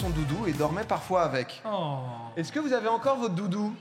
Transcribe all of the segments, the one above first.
son doudou et dormait parfois avec. Oh. Est-ce que vous avez encore votre doudou?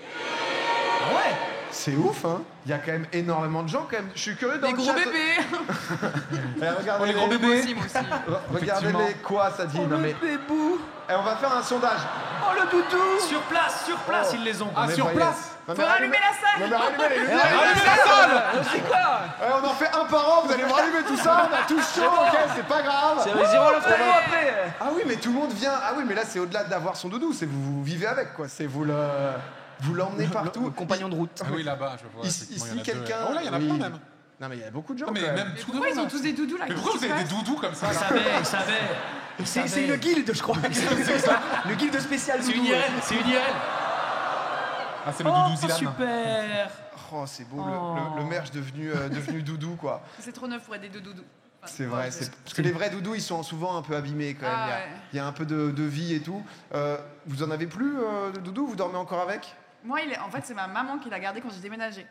Ah ouais. C'est ouf, hein. Il y a quand même énormément de gens, quand même. Je suis curieux dans Les le gros chat. bébés. Eh, regardez Les gros les... bébés. Moi aussi. Regardez-les quoi, ça dit. Non, mais... bébou. Eh, on va faire un sondage. Oh le doudou. Sur place, ils les ont. Ah, Mais sur voyez. place. Non, Faut mais rallumer la salle. Non, mais rallumez les lumières. Allumez la salle. C'est quoi? Eh, on en fait un par an, vous allez me rallumer tout ça, on a tous chaud, ok, c'est pas grave. Zéro l'entraînement après. Ah oui, mais tout le monde vient. Ah oui, mais là, c'est au-delà d'avoir son doudou, c'est vous vivez avec, quoi. C'est vous l'emmenez partout. Le compagnon de route. Ah oui, là-bas, je vois. Ici, effectivement, il y en a quelqu'un. deux. Oh là, il y en a Oui. plein même. Non, mais il y a beaucoup de gens. Non, mais quand même. même Mais tout pourquoi devant, ils ont là. tous des doudous là? Mais pourquoi vous avez des doudous comme ça là Il savait. C'est une guilde, je crois. C'est ça. Le guilde spécial. C'est une IRL. C'est une IRL. Ah, c'est le doudou Zilan. Super. Oh, c'est beau, Oh. le merch devenu doudou, quoi. C'est trop neuf pour être des doudous. Enfin, C'est vrai, parce que les vrais doudous, ils sont souvent un peu abîmés quand même. Ah, Il y a un peu de vie et tout. Vous en avez plus de doudou? Vous dormez encore avec? Moi, en fait, c'est ma maman qui l'a gardé quand j'ai déménagé.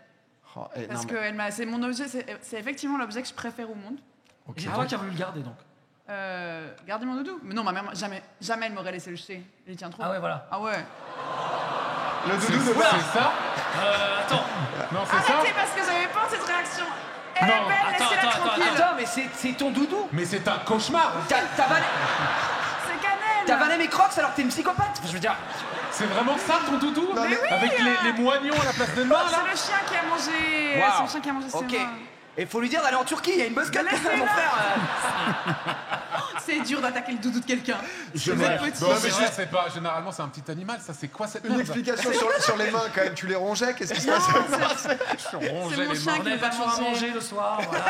Oh, Parce non, que c'est mon objet, c'est effectivement l'objet que je préfère au monde. Et c'est toi qui as voulu le garder donc. Garder mon doudou. Mais non, ma mère, jamais elle m'aurait laissé le jeter. Il tient trop. Ah ouais, voilà. Ah ouais. Le C'est doudou de c'est ça Attends. Non, c'est ça. Arrêtez parce que j'avais peur de cette réaction. Elle est Non, belle, laissez-la tranquille. Attends, mais c'est ton doudou. Mais c'est un cauchemar. T'as vanné, C'est cannelle. t'as vanné mes crocs alors que t'es une psychopathe. Je veux dire. C'est vraiment ça ton doudou Non, mais oui. Avec les moignons à la place des mains là. C'est le chien qui a mangé. Waouh. C'est le chien qui a mangé ses Ok. mains. Et faut lui dire d'aller en Turquie, il y a une buzz cut, Laissez-la. mon frère. C'est dur d'attaquer le doudou de quelqu'un. Je Vous vois. êtes petit. Non, mais juste, c'est pas. Généralement, c'est un petit animal. Ça, c'est quoi cette Une merde explication sur les mains quand même. Tu les rongeais? Qu'est-ce qui se Non, passe? Je rongeais c'est mon les chien mains. qui On avait nous pas a toujours à mangé. manger le soir, voilà.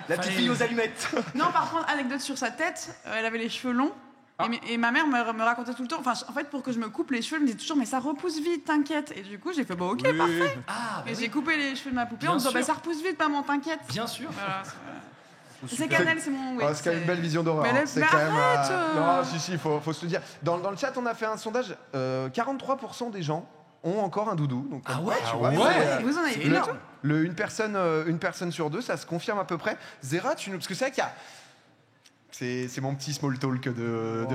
La petite fille aux allumettes. Non, par contre, anecdote sur sa tête, elle avait les cheveux longs. Et ma mère me racontait tout le temps, enfin en fait pour que je me coupe les cheveux, elle me disait toujours mais ça repousse vite, t'inquiète. Et du coup j'ai fait bah ok parfait. Ah, Et j'ai coupé les cheveux de ma poupée Bien en disant bah sûr. ça repousse vite maman, t'inquiète. bien sûr. Voilà, c'est cannelle, c'est mon. Oui, Oh, c'est quand même une belle vision d'horreur. Mais hein. elle- C'est mais quand même. arrête, Non, si, faut se le dire. Dans le chat, on a fait un sondage. 43% des gens ont encore un doudou. Donc, Ah comme ouais, quoi, tu ah vois, ouais. c'est, Vous en avez C'est une énorme. une personne sur deux, ça se confirme à peu près. Zera, parce que c'est vrai qu'il y a. C'est mon petit small talk de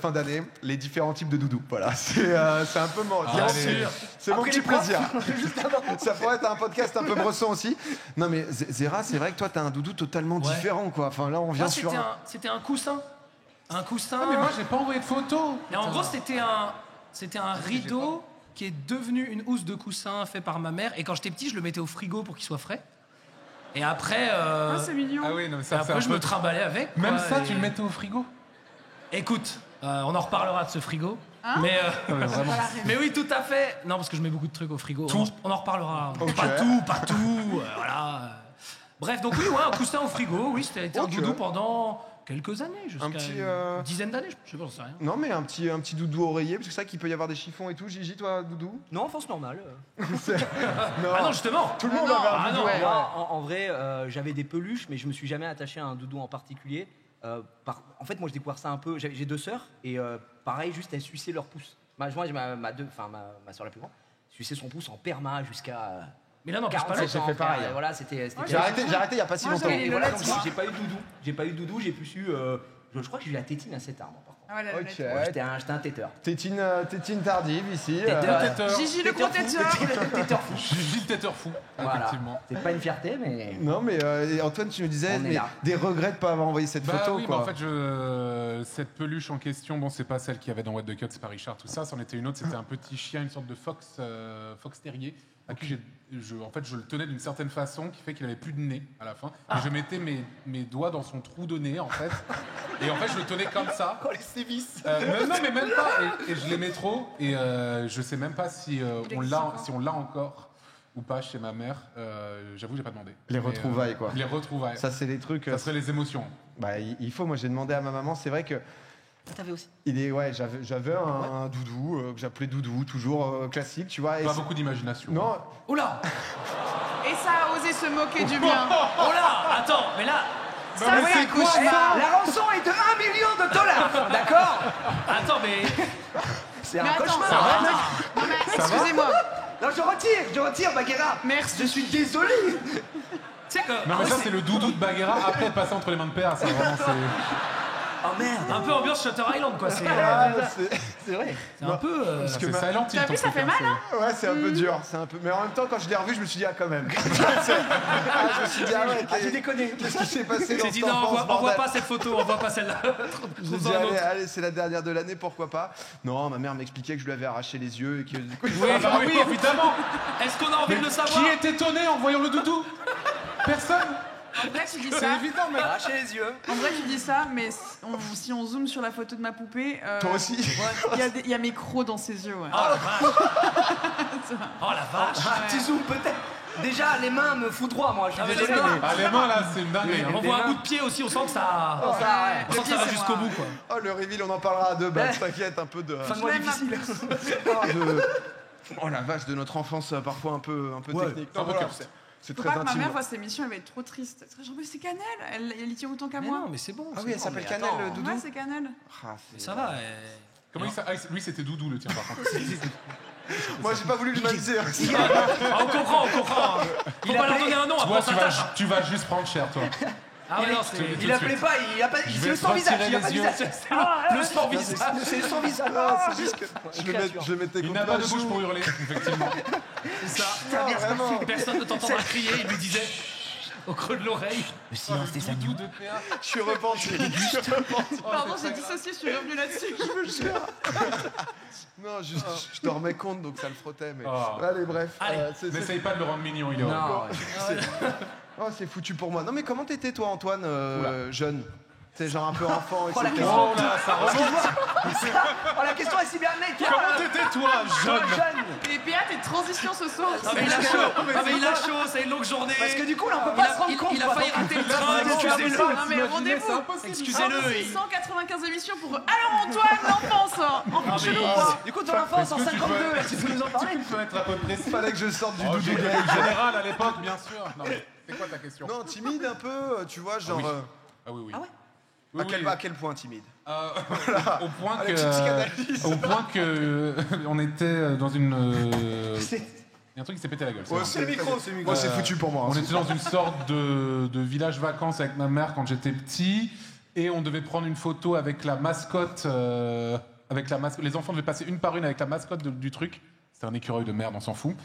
fin d'année, les différents types de doudou. Voilà, c'est un peu mon, Bien c'est- sûr. c'est mon Après petit les profs. plaisir. Ça pourrait être un podcast un peu bresson aussi. Non mais Zera, c'est vrai que toi t'as un doudou totalement Ouais. différent quoi. Enfin là on vient Moi, sur. c'était un coussin. Un coussin. Ah, mais moi, j'ai pas envoyé de photos. Et en gros, c'était un rideau qui est devenu une housse de coussin fait par ma mère. Et quand j'étais petit, je le mettais au frigo pour qu'il soit frais. Et après, Ah, c'est mignon. Ah oui, non, mais et ça, c'est après un je peu- me trimballais avec. Même quoi, ça, et- tu le mettais au frigo. Écoute, on en reparlera de ce frigo. Hein mais, Vraiment. mais oui, tout à fait. Non, parce que je mets beaucoup de trucs au frigo. Tout. On en reparlera. Ok. Pas tout. Voilà. Bref, donc oui, ouais, un coussin au frigo. Oui, c'était un Ok. doudou pendant quelques années, jusqu'à Un petit, une dizaine d'années, je sais pas, j'en sais rien. Non mais un petit doudou oreiller parce que c'est vrai qu'il peut y avoir des chiffons et tout. Gigi, toi doudou? Non, force normale. Non. Ah non, justement. Tout le monde non. avait un Ah doudou. non, ouais. Moi, en vrai, j'avais des peluches, mais je me suis jamais attaché à un doudou en particulier. En fait, moi, j'ai découvert ça un peu. J'ai deux sœurs, et pareil, juste elles suçaient leur pouce. Moi, j'ai ma soeur la plus grande, suçait son pouce en perma jusqu'à Mais là, n'empêche pas 47 l'autre. ans. j'ai fait pareil. frère, et voilà, c'était. Moi, J'ai arrêté il y a pas si Moi, longtemps. j'avais Et voilà, Lolette, donc moi. j'ai pas eu de doudou. J'ai pas eu de doudou, j'ai plus su. Je crois que j'ai eu la tétine à 7 ans, moi, par contre. Ah ouais, la Ok. Lolette. Ouais, j'étais un téteur. Tétine tardive ici. Téteur. Gigi le gros têteur. Téteur fou. Gilles Téteur fou, Voilà. effectivement. C'est pas une fierté, mais. Non mais et Antoine tu nous disais On est mais là. des regrets de pas avoir envoyé cette Bah photo oui, quoi. mais en fait, cette peluche en question, bon, c'est pas celle qu'il y avait dans What the Cut, c'est pas Richard, tout ça. C'en était une autre, c'était un petit chien, une sorte de fox terrier, à qui en fait, je le tenais d'une certaine façon, qui fait qu'il avait plus de nez à la fin. Et je mettais mes doigts dans son trou de nez, en fait. Et en fait, je le tenais comme ça. Oh, les sévices. Non, mais même pas. Et je l'aimais trop. Et je sais même pas si on l'a encore ou pas chez ma mère. J'avoue, j'ai pas demandé. Les Mais, retrouvailles, quoi. Les retrouvailles. Ça c'est des trucs. Ça serait les émotions. Bah il faut. Moi j'ai demandé à ma maman. C'est vrai que T'avais aussi. j'avais un doudou que j'appelais doudou, toujours classique, tu vois. Et Pas beaucoup d'imagination. non. Oula. Et ça a osé se moquer du bien. Oh là. Attends, mais là. Ça, mais oui, c'est un quoi, cauchemar. La rançon est de $1 million, d'accord? Attends, mais. C'est Mais un attends, cauchemar. non, mais excusez-moi. Non, je retire, Bagheera. Merci. Je suis désolé. Tu sais que. Non, mais ça, c'est le doudou de Bagheera après passer entre les mains de père. Ça, vraiment, c'est. Oh merde. Un peu ambiance Shutter Island, quoi. C'est C'est vrai. un peu. C'est que Silent Hill. T'as vu, ton ça truc, fait hein, mal, c'est- hein. Ouais, c'est un peu dur, c'est un peu. Mais en même temps, quand je l'ai revu, je me suis dit quand même. Je me suis dit ouais, Ah, j'ai déconné. qu'est-ce qui s'est passé dans J'ai dit cette non, enfance, on voit bordel. pas cette photo, on voit pas celle-là. J'ai dit allez, c'est la dernière de l'année, pourquoi pas. Non, ma mère m'expliquait que je lui avais arraché les yeux et que du coup. Oui, évidemment. Est-ce qu'on a envie de le savoir? Qui est étonné en voyant le doudou? Personne. En vrai, tu dis C'est ça. évident, mec. Arracher les yeux. En vrai, tu dis ça, mais si on zoome sur la photo de ma poupée, Toi aussi. il y a mes crocs dans ses yeux. Ouais. Oh la vache. Oh la vache. Ah, petit zoom peut-être. Déjà, les mains me foudroient, moi. Je suis Ah, mais désolé. les mains. Ah, les mains, là, c'est une dinguerie. hein. On voit un coup de pied aussi, on sent que ça. Oh, ça, ouais. On sent que ça va jusqu'au bout, quoi. Oh, le reveal, on en parlera à deux balles, t'inquiète, un peu de. Fin de mois Même difficile. Oh la vache, de notre enfance parfois un peu technique. Non, un peu voilà, culte. c'est Faut très pas que ma intime. mère voit cette émission, elle va être trop triste. Genre, mais c'est Cannelle, elle y tient autant qu'à Mais moi. non, mais c'est bon. Ah c'est oui, elle bon. s'appelle mais Cannelle, attends. Doudou. Ouais, c'est Cannelle. Ah, Ça va. Comment il s'appelle? Lui, c'était Doudou, le tien, par contre. Moi, j'ai pas voulu le maliser. Ah, on comprend. Faut pas leur donner un nom, Toi, après on s'attache. tu vas juste prendre cher, toi. Ah ouais, non, c'est. Il appelait pas, il a pas. Je C'est vais le te sans visage, retirer il a pas de les visage. C'est le sport visage. C'est le sans visage. C'est juste que je le mettais Il contre n'a pas la de bouche joue. pour hurler, effectivement. C'est ça. Ah, vraiment. Personne ne t'entendra crier, il lui disait au creux de l'oreille. Le silence des Doudou agneaux. de PA. Je suis repenti. Pardon, j'ai dissocié, je suis revenue là-dessus. Je me jure. Non, juste, je te remets compte, donc ça le frottait. Mais... Oh. Allez, bref. Allez. N'essaye pas de le rendre mignon, il est horrible. Non, Oh, c'est foutu pour moi. Non, mais comment t'étais, toi, Antoine, jeune? T'es genre un peu enfant, Oh, la etc. Oh là, ça remonte. oh, la question est si bien née. Comment t'étais, toi, jeune? Et PA, t'es de transition ce soir. Ah mais il a chaud, il a chaud, c'est une longue journée. Parce que du coup, là, on peut pas se rendre compte. Il a quoi. failli rater le train, Vraiment, excusez-le. vraiment, Non, mais rendez-vous. Excusez-le. 195 émissions pour eux. Alors, Antoine, l'enfance. Enfant chelou, quoi. Du coup, ton enfance en Est-ce que tu 52, peux- là, tu peux nous en parler? Tu peux être un peu précis. Fallait que je sorte du Oh, doudou j'ai gay. été général à l'époque, bien sûr. Non, mais c'est quoi ta question? Non, timide un peu, tu vois, genre. oui. Ah oui, oui. Ah ouais Oui, oui. À quel point timide? Au point Avec cette psychanalyse. que on était dans une. C'est- Il y a un truc qui s'est pété la gueule. c'est Ouais, vrai. c'est le micro, c'est le micro. C'est foutu pour moi. On était dans une sorte de village vacances avec ma mère quand j'étais petit et on devait prendre une photo avec la mascotte. Les enfants devaient passer une par une avec la mascotte du truc. C'était un écureuil de merde, on s'en fout.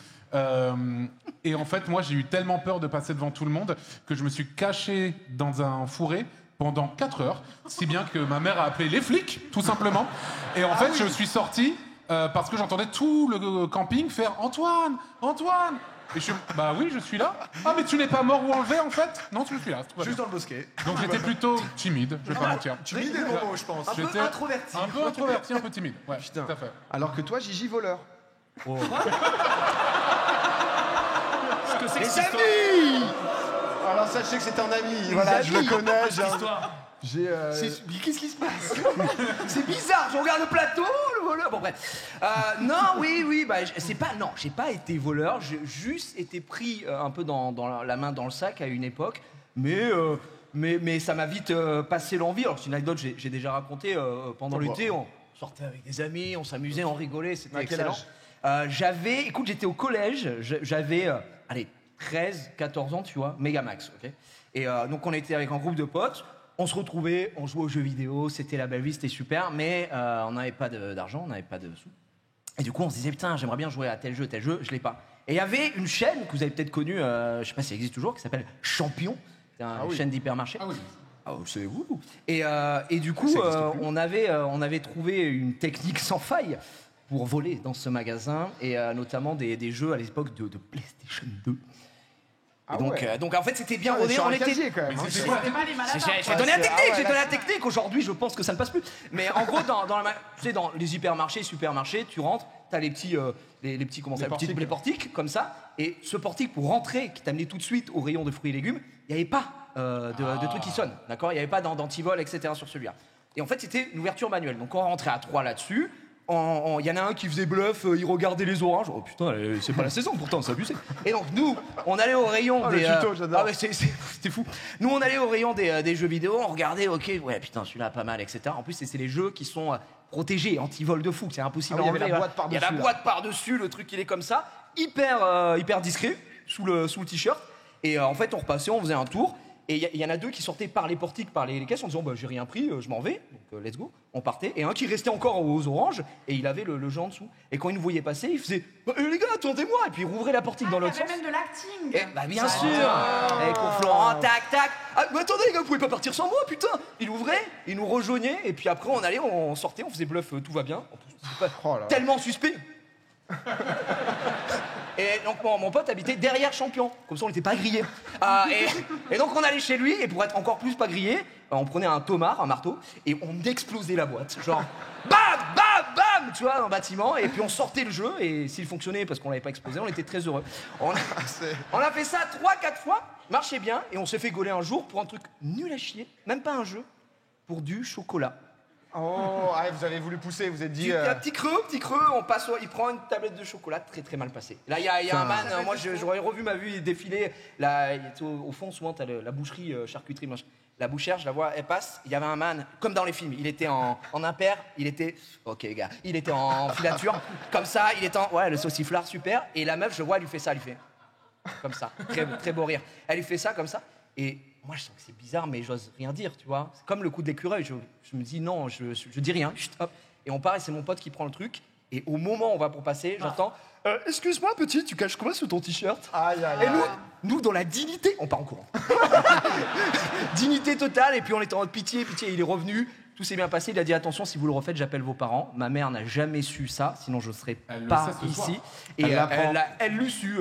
Et en fait, moi, j'ai eu tellement peur de passer devant tout le monde que je me suis caché dans un fourré pendant 4 heures, si bien que ma mère a appelé les flics, tout simplement. Et en fait, je suis sorti parce que j'entendais tout le camping faire « Antoine, Antoine !» Et je suis « Bah oui, je suis là. »« Ah, mais tu n'es pas mort ou enlevé, en fait ?»« Non, je suis là. tout va Juste bien. dans le bosquet. Donc j'étais plutôt timide, je vais pas mentir. Timide est le bon mot, je pense. Un peu J'étais introverti. Un peu introverti, un peu timide. Ouais, Putain. tout à fait. Alors que toi, Gigi voleur. Ce que c'est que Les cette histoire. amis. Alors sachez que c'est un ami. Voilà, je le connais. Cette histoire. J'ai. Mais qu'est-ce qui se passe? C'est bizarre, je regarde le plateau, le voleur. Bon, bref. Non, oui, bah, j'ai pas été voleur, j'ai juste été pris un peu dans la main dans le sac à une époque, mais ça m'a vite passé l'envie. Alors, c'est une anecdote que j'ai déjà racontée pendant l'été. On sortait avec des amis, on s'amusait, on rigolait, c'était À quel excellent. Écoute, j'étais au collège, j'avais, 13, 14 ans, tu vois, méga max, ok. Et donc, on était avec un groupe de potes. On se retrouvait, on jouait aux jeux vidéo, c'était la belle vie, c'était super, mais on n'avait pas d'argent, on n'avait pas de sous. Et du coup, on se disait, putain, j'aimerais bien jouer à tel jeu, je l'ai pas. Et il y avait une chaîne que vous avez peut-être connue, je sais pas si elle existe toujours, qui s'appelle Champion. C'est une chaîne d'hypermarché. Ah oui. Ah, c'est ouh. Et du coup, on avait trouvé une technique sans faille pour voler dans ce magasin, et notamment des jeux à l'époque de PlayStation 2. Et donc en fait, c'était bien rodé. Sur On un était. casier, quand même. Mais hein. c'était quoi? C'est pas les malades. J'ai donné la technique, ouais, j'ai donné la là, technique. Aujourd'hui, je pense que ça ne passe plus. Mais en gros, tu sais, dans les hypermarchés, supermarchés, tu rentres, t'as les petits, comment ça, portiques. les portiques, comme ça. Et ce portique, pour rentrer, qui t'amenait tout de suite au rayon de fruits et légumes, il n'y avait pas de trucs qui sonnent, d'accord? Il n'y avait pas d'antivol, etc. sur celui-là. Et en fait, c'était une ouverture manuelle. Donc on rentrait à 3 là-dessus. Il y en a un qui faisait bluff, il regardait les oranges. Oh putain, c'est pas la saison pourtant, c'est abusé. Et donc nous, on allait au rayon Oh, le des. tuto, j'adore. Ah ouais, c'était fou. Nous, on allait au rayon des jeux vidéo, on regardait, ok, ouais, putain, celui-là pas mal, etc. En plus, c'est les jeux qui sont protégés, anti-vol de fou, c'est impossible Ah oui, à il y avait enlever. la boîte par-dessus, Il y a la là. boîte par-dessus, le truc il est comme ça, hyper discret, sous le t-shirt. Et en fait, on repassait, on faisait un tour. Et il y en a 2 qui sortaient par les portiques, par les caisses en disant j'ai rien pris, je m'en vais, donc let's go. On partait. Et un qui restait encore aux oranges et il avait le jeu en dessous. Et quand il nous voyait passer, il faisait les gars, attendez-moi. Et puis il rouvrait la portique dans l'autre Il y sens. avait même de l'acting. Et, bien sûr. Et cours Florent, tac, tac. Ah, mais attendez les gars, vous pouvez pas partir sans moi, putain. Il ouvrait, il nous rejoignait et puis après on allait, on sortait, on faisait bluff, tout va bien. En plus, c'était pas tellement suspect. Et donc mon pote habitait derrière Champion, comme ça on n'était pas grillé. Et donc on allait chez lui et pour être encore plus pas grillé, on prenait un tomard, un marteau et on explosait la boîte, genre bam bam bam, tu vois, dans le bâtiment et puis on sortait le jeu et s'il fonctionnait parce qu'on l'avait pas explosé, on était très heureux. On a fait ça 3-4 fois, marchait bien et on s'est fait gauler un jour pour un truc nul à chier, même pas un jeu, pour du chocolat. Oh, vous avez voulu pousser, vous êtes dit. Un petit creux, on passe, il prend une tablette de chocolat très très mal passée. Là, il y a un man, moi j'aurais revu ma vue défiler. Là, au fond, souvent, t'as la boucherie, charcuterie, machin. La bouchère, je la vois, elle passe. Il y avait un man, comme dans les films, il était en impair, il était. Ok, les gars, il était en filature, comme ça, il était en. Ouais, le sauciflard, super. Et la meuf, je vois, elle lui fait ça, elle lui fait. Comme ça, très, très beau rire. Elle lui fait ça, comme ça. Et moi, je sens que c'est bizarre, mais j'ose rien dire, tu vois. C'est comme le coup de l'écureuil. Je me dis non, je dis rien. Chut, hop. Et on part et c'est mon pote qui prend le truc. Et au moment où on va pour passer, j'entends excuse-moi, petit, tu caches quoi sous ton t-shirt? Et nous, dans la dignité, on part en courant. Dignité totale. Et puis on était en mode pitié. Il est revenu. Tout s'est bien passé. Il a dit attention, si vous le refaites, j'appelle vos parents. Ma mère n'a jamais su ça, sinon je ne serais pas ici. Et elle l'a su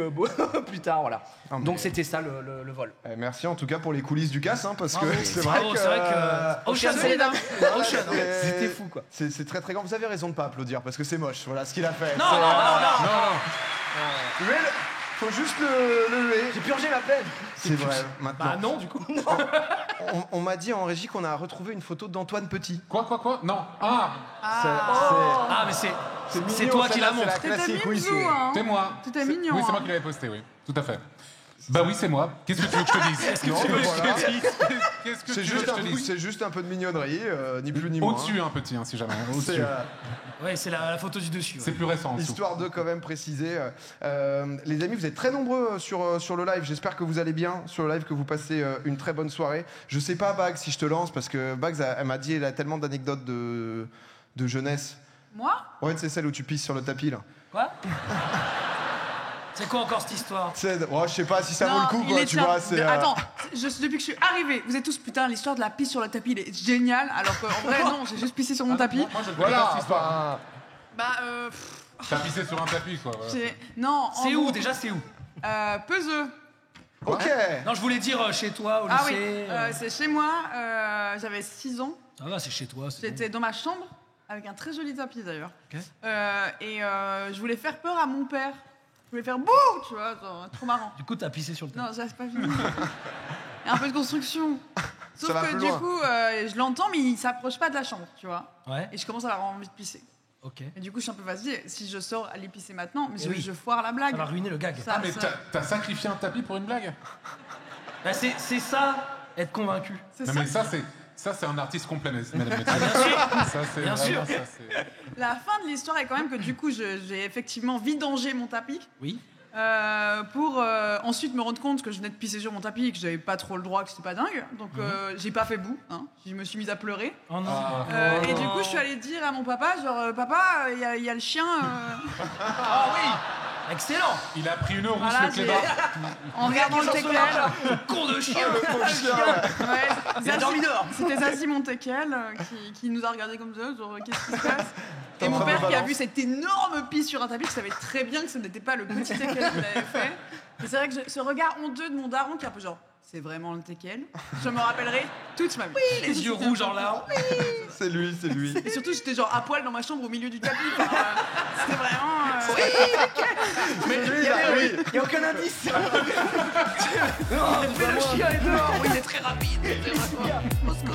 plus tard, voilà. Non, mais... Donc c'était ça le vol. Merci en tout cas pour les coulisses du casse, parce que c'est vrai Bravo, que. c'est vrai que. Ocean, C'était fou, quoi. C'est très très grand. Vous avez raison de pas applaudir parce que c'est moche. Voilà ce qu'il a fait. Non. Faut juste le huer. J'ai purgé ma peine. C'est vrai, maintenant. Bah non, du coup. On m'a dit en régie qu'on a retrouvé une photo d'Antoine Petit. Quoi? Non. Ah, mais c'est toi qui la montre. C'est la classique, oui. C'est moi. C'était mignon. Oui, c'est moi qui l'avais posté, oui. Tout à fait. Bah oui, c'est moi. Qu'est-ce que tu veux que je te dise? Non, mais voilà. Qu'est-ce que C'est tu veux que je te dise? juste un peu de mignonnerie, ni plus ni moins. Au-dessus, un petit, si jamais. Au-dessus. Ouais, c'est la photo du dessus. C'est plus récent. En dessous. Histoire de quand même préciser. Les amis, vous êtes très nombreux sur le live. J'espère que vous allez bien sur le live, que vous passez une très bonne soirée. Je sais pas, Bags, si je te lance, parce que Bags, elle m'a dit, elle a tellement d'anecdotes de jeunesse. Moi? Ouais, c'est celle où tu pisses sur le tapis, là. Quoi? C'est quoi encore cette histoire? Je sais pas si ça vaut le coup, quoi, tu vois. Attends, depuis que je suis arrivée, vous êtes tous, putain, l'histoire de la pisse sur le tapis, elle est géniale, alors qu'en vrai, non, j'ai juste pissé sur mon tapis. Moi, je ne connais pas cette histoire. Bah, T'as pissé sur un tapis, quoi. Voilà. Non. c'est où déjà? C'est où? Peseux. Ok. Non, je voulais dire chez toi, au Ah oui, lycée. c'est chez moi, j'avais 6 ans. Ah ouais, c'est chez toi. c'est J'étais dans ma chambre, avec un très joli tapis d'ailleurs. Ok. Je voulais faire peur à mon père. Je voulais faire bouh, tu vois, genre, trop marrant. bon. Du coup, t'as pissé sur le tapis. Non, ça c'est pas fini. Il y a un peu de construction. Sauf Ça va que plus du loin. coup, je l'entends, mais il s'approche pas de la chambre, tu vois. Ouais. Et je commence à avoir envie de pisser. Ok. Et du coup, je suis un peu vas-y, si je sors aller pisser maintenant, mais Eh oui. je foire la blague. Ça va ruiner le gag. Ça- Mais t'as sacrifié un tapis pour une blague? Bah, c'est ça, être convaincu. c'est Non, ça. mais ça, c'est un artiste complet, mesdames et messieurs. Bien sûr. Ça, c'est Bien vraiment sûr. ça, c'est- La fin de l'histoire est quand même que du coup, j'ai effectivement vidangé mon tapis. Oui. Pour ensuite me rendre compte que je venais de pisser sur mon tapis et que j'avais pas trop le droit, que c'était pas dingue. Donc j'ai pas fait bout, hein. Je me suis mise à pleurer. Oh non. Et du coup, je suis allée dire à mon papa, genre papa, il y a le chien. Ah oui. Excellent. Il a pris une rousse, Voilà, le clébard. En regardant le teckel. Con de chien. Ouais, Il a dormi dehors. C'était Zazie Montekel qui nous a regardé comme ça, genre qu'est-ce qui se passe. T'es Et en mon train de père qui a balance. vu cette énorme pisse sur un tapis, qui savait très bien que ce n'était pas le petit teckel qui l'avait fait. Et c'est vrai que ce regard honteux de mon daron qui est un peu genre, c'est vraiment le teckel. Je me rappellerai toute ma vie. Les yeux rouges en larmes. C'est lui, c'est lui. Et surtout, j'étais genre à poil dans ma chambre au milieu du tapis. Enfin, c'était vraiment. Mais il n'y a aucun indice. Mais le chien est dehors. Oui, il est très rapide. C'est vraiment- Moscou.